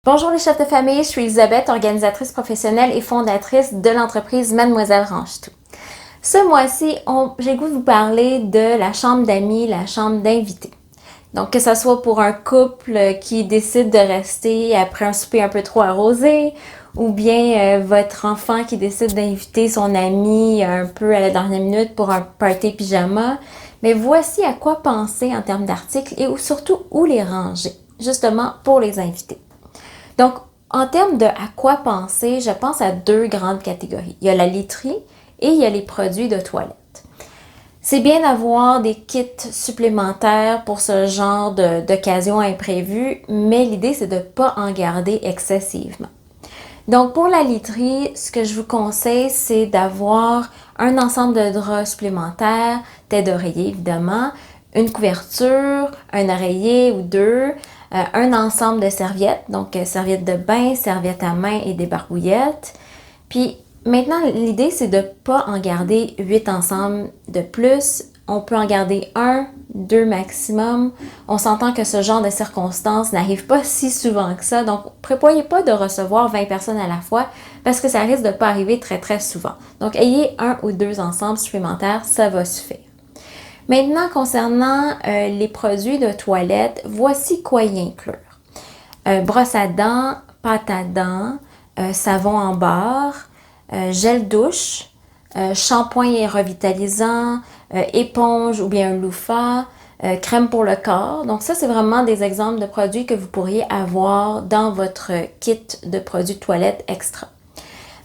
Bonjour les chefs de famille, je suis Elisabeth, organisatrice professionnelle et fondatrice de l'entreprise Mademoiselle Range-Tout. Ce mois-ci, j'ai le goût de vous parler de la chambre d'amis, la chambre d'invités. Donc que ce soit pour un couple qui décide de rester après un souper un peu trop arrosé, ou bien votre enfant qui décide d'inviter son ami un peu à la dernière minute pour un party pyjama. Mais voici à quoi penser en termes d'articles et surtout où les ranger, justement pour les invités. Donc, en termes de à quoi penser, je pense à deux grandes catégories. Il y a la literie et il y a les produits de toilette. C'est bien d'avoir des kits supplémentaires pour ce genre d'occasion imprévue, mais l'idée, c'est de ne pas en garder excessivement. Donc, pour la literie, ce que je vous conseille, c'est d'avoir un ensemble de draps supplémentaires, tête d'oreiller évidemment, une couverture, un oreiller ou deux, un ensemble de serviettes, donc serviettes de bain, serviettes à main et des barbouillettes. Puis maintenant, l'idée, c'est de ne pas en garder 8 ensembles de plus. On peut en garder 1, 2 maximum. On s'entend que ce genre de circonstances n'arrive pas si souvent que ça. Donc, prévoyez pas de recevoir 20 personnes à la fois parce que ça risque de ne pas arriver très, très souvent. Donc, ayez 1 ou 2 ensembles supplémentaires, ça va suffire. Maintenant, concernant les produits de toilette, voici quoi y inclure. Brosse à dents, pâte à dents, savon en barre, gel douche, shampoing revitalisant, éponge ou bien un loofah, crème pour le corps. Donc ça, c'est vraiment des exemples de produits que vous pourriez avoir dans votre kit de produits de toilette extra.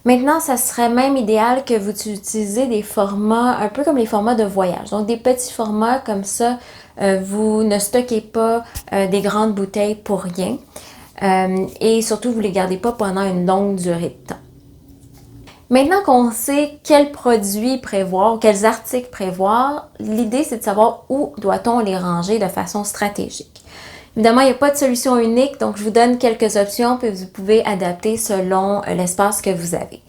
Maintenant, ça serait même idéal que vous utilisez des formats un peu comme les formats de voyage. Donc, des petits formats comme ça, vous ne stockez pas des grandes bouteilles pour rien. Et surtout, vous ne les gardez pas pendant une longue durée de temps. Maintenant qu'on sait quels produits prévoir, quels articles prévoir, l'idée, c'est de savoir où doit-on les ranger de façon stratégique. Évidemment, il n'y a pas de solution unique, donc je vous donne quelques options que vous pouvez adapter selon l'espace que vous avez.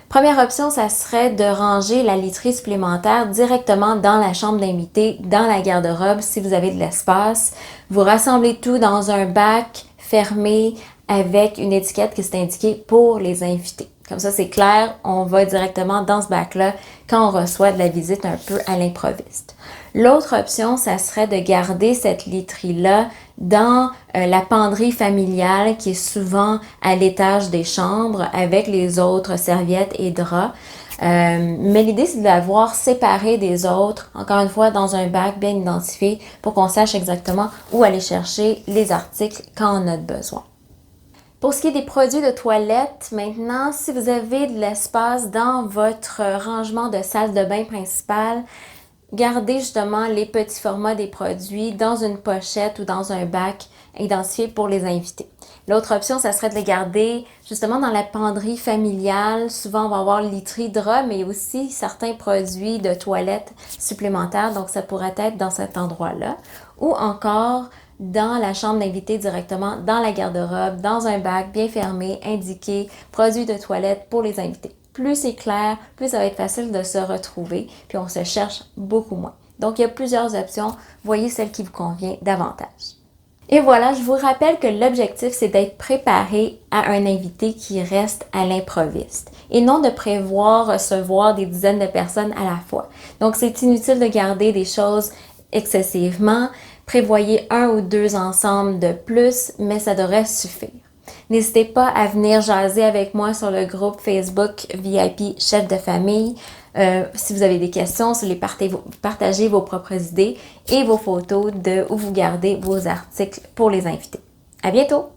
Première option, ça serait de ranger la literie supplémentaire directement dans la chambre d'invité, dans la garde-robe si vous avez de l'espace. Vous rassemblez tout dans un bac fermé avec une étiquette qui s'est indiquée pour les invités. Comme ça, c'est clair, on va directement dans ce bac-là quand on reçoit de la visite un peu à l'improviste. L'autre option, ça serait de garder cette literie-là dans la penderie familiale qui est souvent à l'étage des chambres avec les autres serviettes et draps. Mais l'idée, c'est de l'avoir séparé des autres, encore une fois, dans un bac bien identifié pour qu'on sache exactement où aller chercher les articles quand on a besoin. Pour ce qui est des produits de toilette, maintenant, si vous avez de l'espace dans votre rangement de salle de bain principale, gardez justement les petits formats des produits dans une pochette ou dans un bac identifié pour les invités. L'autre option, ça serait de les garder justement dans la penderie familiale. Souvent, on va avoir literie, drap, mais aussi certains produits de toilette supplémentaires. Donc, ça pourrait être dans cet endroit-là. Ou encore dans la chambre d'invité directement, dans la garde-robe, dans un bac bien fermé, indiqué, produits de toilette pour les invités. Plus c'est clair, plus ça va être facile de se retrouver, puis on se cherche beaucoup moins. Donc, il y a plusieurs options. Voyez celle qui vous convient davantage. Et voilà, je vous rappelle que l'objectif, c'est d'être préparé à un invité qui reste à l'improviste et non de prévoir recevoir des dizaines de personnes à la fois. Donc, c'est inutile de garder des choses excessivement. Prévoyez 1 ou 2 ensembles de plus, mais ça devrait suffire. N'hésitez pas à venir jaser avec moi sur le groupe Facebook VIP Chef de famille. Si vous avez des questions, si vous partagez vos propres idées et vos photos de où vous gardez vos articles pour les invités. À bientôt!